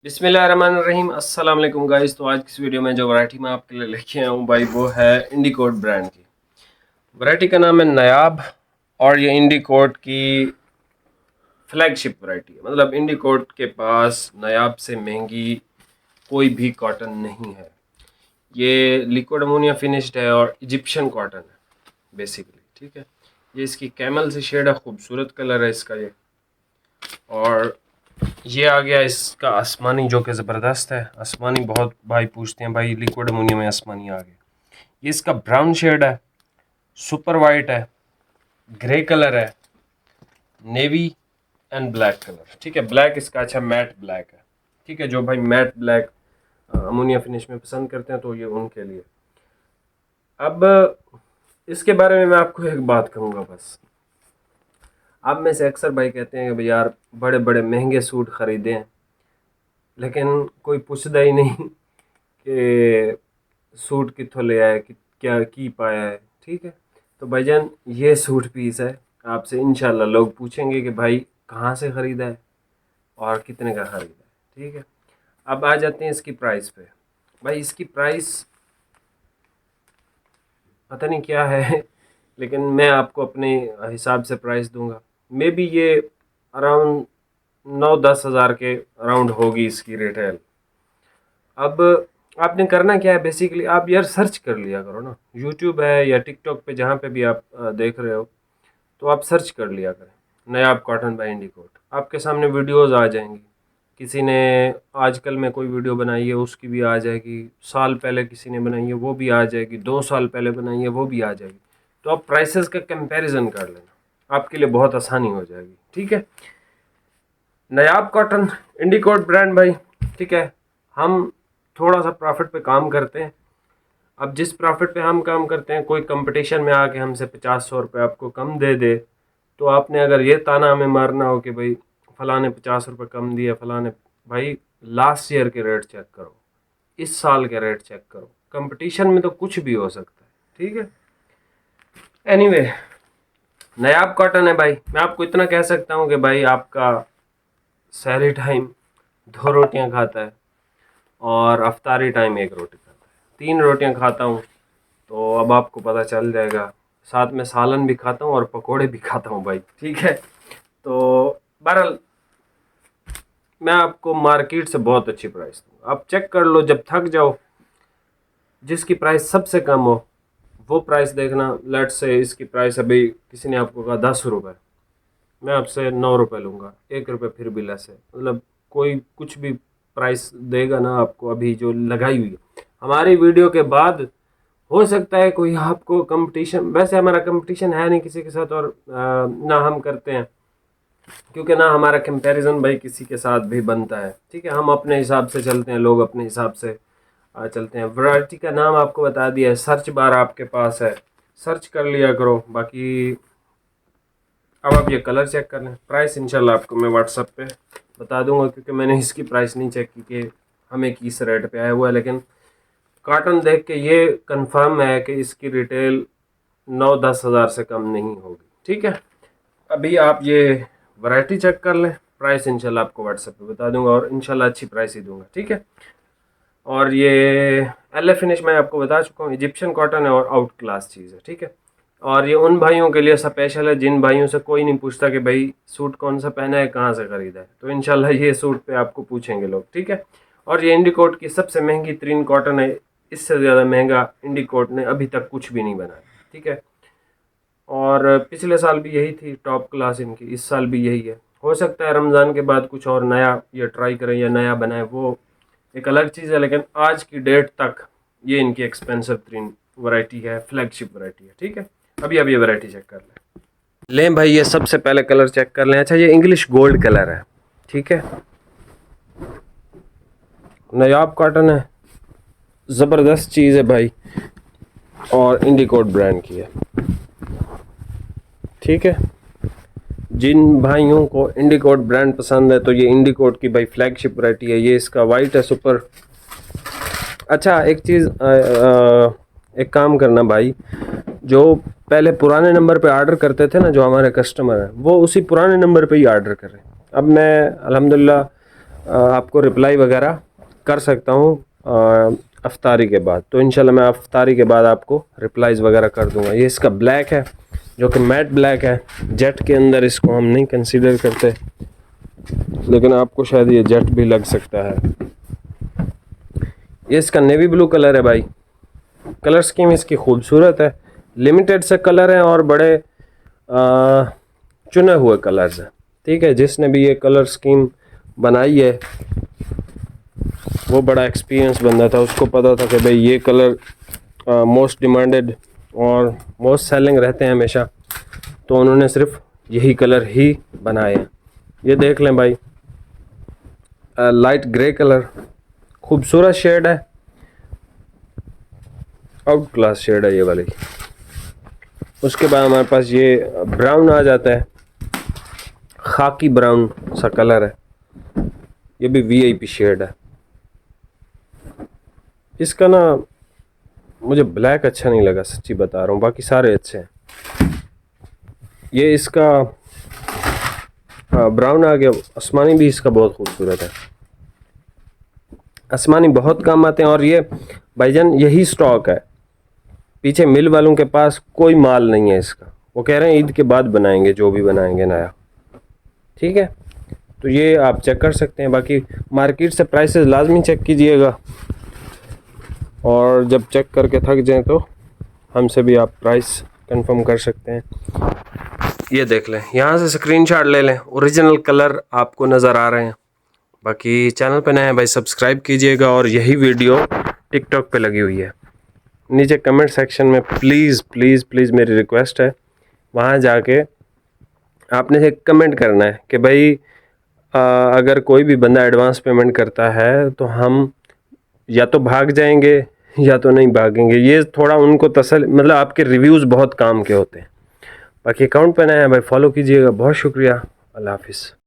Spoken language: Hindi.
बिस्मिल्लाहिर्रहमानिर्रहीम अस्सलाम वालेकुम गाइस। तो आज की इस वीडियो में जो वैरायटी मैं आपके लिए लेके आया हूँ भाई वो है इंडिकोट ब्रांड की। वैरायटी का नाम है नायाब और ये इंडिकोट की फ्लैगशिप वैरायटी है। मतलब इंडिकोट के पास नायाब से महंगी कोई भी कॉटन नहीं है। ये लिक्विड अमोनिया फिनिश्ड है और इजिप्शियन कॉटन है बेसिकली, ठीक है। ये इसकी कैमल से शेड है, खूबसूरत कलर है इसका ये। और ये आ गया इसका आसमानी जो कि ज़बरदस्त है। आसमानी बहुत भाई पूछते हैं भाई लिक्विड अमोनिया में आसमानी आ गया। ये इसका ब्राउन शेड है, सुपर वाइट है, ग्रे कलर है, नेवी एंड ब्लैक कलर, ठीक है। ब्लैक इसका अच्छा मैट ब्लैक है, ठीक है। जो भाई मैट ब्लैक अमोनिया फिनिश में पसंद करते हैं तो ये उनके लिए। अब इसके बारे में मैं आपको एक बात कहूँगा बस। आप में से अक्सर भाई कहते हैं कि भाई यार बड़े बड़े महंगे सूट ख़रीदे हैं, लेकिन कोई पूछता ही नहीं कि सूट कित्थों ले आए कि क्या की पाया है, ठीक है। तो भाईजान ये सूट पीस है, आपसे इंशाल्लाह लोग पूछेंगे कि भाई कहाँ से ख़रीदा है और कितने का ख़रीदा है, ठीक है। अब आ जाते हैं इसकी प्राइस पे। भाई इसकी प्राइस पता नहीं क्या है लेकिन मैं आपको अपने हिसाब से प्राइस दूंगा। मे बी ये अराउंड 9-10 हज़ार के अराउंड होगी इसकी रिटेल। अब आपने करना क्या है बेसिकली, आप यार सर्च कर लिया करो ना, यूट्यूब है या टिकटॉक पे जहाँ पे भी आप देख रहे हो तो आप सर्च कर लिया करें नायाब कॉटन बाय इंडिकोट। आपके सामने वीडियोस आ जाएंगी। किसी ने आजकल में कोई वीडियो बनाई है उसकी भी आ जाएगी, साल पहले किसी ने बनाई है वो भी आ जाएगी, 2 साल पहले बनाई है वो भी आ जाएगी। तो आप प्राइसेस का कंपैरिजन कर लेना, आपके लिए बहुत आसानी हो जाएगी, ठीक है। नायाब कॉटन इंडिकोट ब्रांड भाई, ठीक है। हम थोड़ा सा प्रॉफिट पे काम करते हैं। अब जिस प्रॉफिट पे हम काम करते हैं, कोई कंपटीशन में आके हमसे 50-100 रुपये आपको कम दे दे तो आपने अगर ये ताना हमें मारना हो कि भाई फ़लाँ ने 50 रुपये कम दिया, फ़लाँ ने, भाई लास्ट ईयर के रेट चेक करो, इस साल के रेट चेक करो। कंपटीशन में तो कुछ भी हो सकता है, ठीक है। एनीवे नायाब कॉटन है भाई। मैं आपको इतना कह सकता हूँ कि भाई आपका सहरी टाइम 2 रोटियाँ खाता है और अफ्तारी टाइम 1 रोटी खाता है। 3 रोटियाँ खाता हूँ तो अब आपको पता चल जाएगा। साथ में सालन भी खाता हूँ और पकोड़े भी खाता हूँ भाई, ठीक है। तो बहरहाल मैं आपको मार्केट से बहुत अच्छी प्राइस दूँगा, आप चेक कर लो। जब थक जाओ, जिसकी प्राइस सबसे कम हो वो प्राइस देखना। लेट्स से इसकी प्राइस अभी किसी ने आपको कहा 10 रुपये, मैं आपसे 9 रुपये लूँगा, 1 रुपये फिर भी लेस है। मतलब कोई कुछ भी प्राइस देगा ना आपको अभी जो लगाई हुई है। हमारी वीडियो के बाद हो सकता है कोई आपको कंपटीशन, वैसे हमारा कंपटीशन है नहीं किसी के साथ और ना हम करते हैं, क्योंकि ना हमारा कंपैरिजन भाई किसी के साथ भी बनता है, ठीक है। हम अपने हिसाब से चलते हैं, लोग अपने हिसाब से चलते हैं। वैरायटी का नाम आपको बता दिया है, सर्च बार आपके पास है, सर्च कर लिया करो। बाकी अब आप ये कलर चेक कर लें। प्राइस इंशाल्लाह आपको मैं व्हाट्सअप पे बता दूंगा, क्योंकि मैंने इसकी प्राइस नहीं चेक की कि हमें किस रेट पे आया हुआ है, लेकिन कॉटन देख के ये कंफर्म है कि इसकी रिटेल 9-10 हज़ार से कम नहीं होगी, ठीक है। अभी आप ये वैरायटी चेक कर लें, प्राइस इंशाल्लाह आपको व्हाट्सएप पे बता दूंगा और इंशाल्लाह अच्छी प्राइस ही दूंगा, ठीक है। और ये एल फिनिश मैं आपको बता चुका हूँ, इजिप्शियन कॉटन है और आउट क्लास चीज़ है, ठीक है। और ये उन भाइयों के लिए स्पेशल है जिन भाइयों से कोई नहीं पूछता कि भाई सूट कौन सा पहना है, कहाँ से ख़रीदा है, तो इंशाल्लाह ये सूट पे आपको पूछेंगे लोग, ठीक है। और ये इंडिकोट की सबसे महंगी तरीन कॉटन है, इससे ज़्यादा महंगा इंडिकोट ने अभी तक कुछ भी नहीं बनाया, ठीक है। और पिछले साल भी यही थी टॉप क्लास इनकी, इस साल भी यही है। हो सकता है रमज़ान के बाद कुछ और नया ये ट्राई करें या नया बनाए, वो एक अलग चीज़ है, लेकिन आज की डेट तक ये इनकी एक्सपेंसिव तरीन वैरायटी है, फ्लैगशिप वैरायटी है, ठीक है। अभी ये वैरायटी चेक कर लें भाई। ये सबसे पहले कलर चेक कर लें। अच्छा, ये इंग्लिश गोल्ड कलर है, ठीक है। नायाब कॉटन है, ज़बरदस्त चीज़ है भाई और इंडिकोट ब्रांड की है, ठीक है। जिन भाइयों को इंडिकोट ब्रांड पसंद है तो ये इंडिकोट की भाई फ्लैगशिप वैरायटी है। ये इसका वाइट है सुपर। अच्छा एक चीज़, एक काम करना भाई, जो पहले पुराने नंबर पे ऑर्डर करते थे ना जो हमारे कस्टमर हैं, वो उसी पुराने नंबर पे ही ऑर्डर कर रहे हैं। अब मैं अल्हम्दुलिल्लाह आपको रिप्लाई वगैरह कर सकता हूँ अफ्तारी के बाद। तो इंशाल्लाह मैं अफ्तारी के बाद आपको रिप्लाईज़ वगैरह कर दूँगा। ये इसका ब्लैक है जो कि मैट ब्लैक है, जेट के अंदर इसको हम नहीं कंसीडर करते, लेकिन आपको शायद ये जेट भी लग सकता है। ये इसका नेवी ब्लू कलर है भाई। कलर स्कीम इसकी खूबसूरत है, लिमिटेड से कलर है और बड़े चुने हुए कलर्स हैं। ठीक है, जिसने भी ये कलर स्कीम बनाई है वो बड़ा एक्सपीरियंस बंदा था, उसको पता था कि भाई ये कलर मोस्ट डिमांडेड और मोस्ट सेलिंग रहते हैं हमेशा, तो उन्होंने सिर्फ यही कलर ही बनाए हैं। ये देख लें भाई, लाइट ग्रे कलर, खूबसूरत शेड है, आउट क्लास शेड है ये वाली। उसके बाद हमारे पास ये ब्राउन आ जाता है, खाकी ब्राउन सा कलर है, ये भी वीआईपी शेड है। इसका ना मुझे ब्लैक अच्छा नहीं लगा, सच्ची बता रहा हूँ, बाकी सारे अच्छे हैं। ये इसका ब्राउन आ गया, आसमानी भी इसका बहुत खूबसूरत है। आसमानी बहुत कम आते हैं और ये भाईजान यही स्टॉक है, पीछे मिल वालों के पास कोई माल नहीं है इसका। वो कह रहे हैं ईद के बाद बनाएंगे जो भी बनाएंगे नया। ठीक है, तो ये आप चेक कर सकते हैं। बाकी मार्केट से प्राइसेस लाजमी चेक कीजिएगा, और जब चेक करके थक जाएं तो हमसे भी आप प्राइस कंफर्म कर सकते हैं। ये देख लें, यहाँ से स्क्रीनशॉट ले लें, ओरिजिनल कलर आपको नज़र आ रहे हैं। बाकी चैनल पे नए हैं भाई, सब्सक्राइब कीजिएगा, और यही वीडियो टिकटॉक पे लगी हुई है। नीचे कमेंट सेक्शन में प्लीज़ प्लीज़ प्लीज़ मेरी रिक्वेस्ट है, वहाँ जाके आपने से कमेंट करना है कि भाई अगर कोई भी बंदा एडवांस पेमेंट करता है तो हम या तो भाग जाएंगे या तो नहीं भागेंगे। ये थोड़ा उनको तसल्ली, मतलब आपके रिव्यूज़ बहुत काम के होते हैं। बाकी अकाउंट पे नया है भाई, फॉलो कीजिएगा। बहुत शुक्रिया, अल्लाह हाफिज़।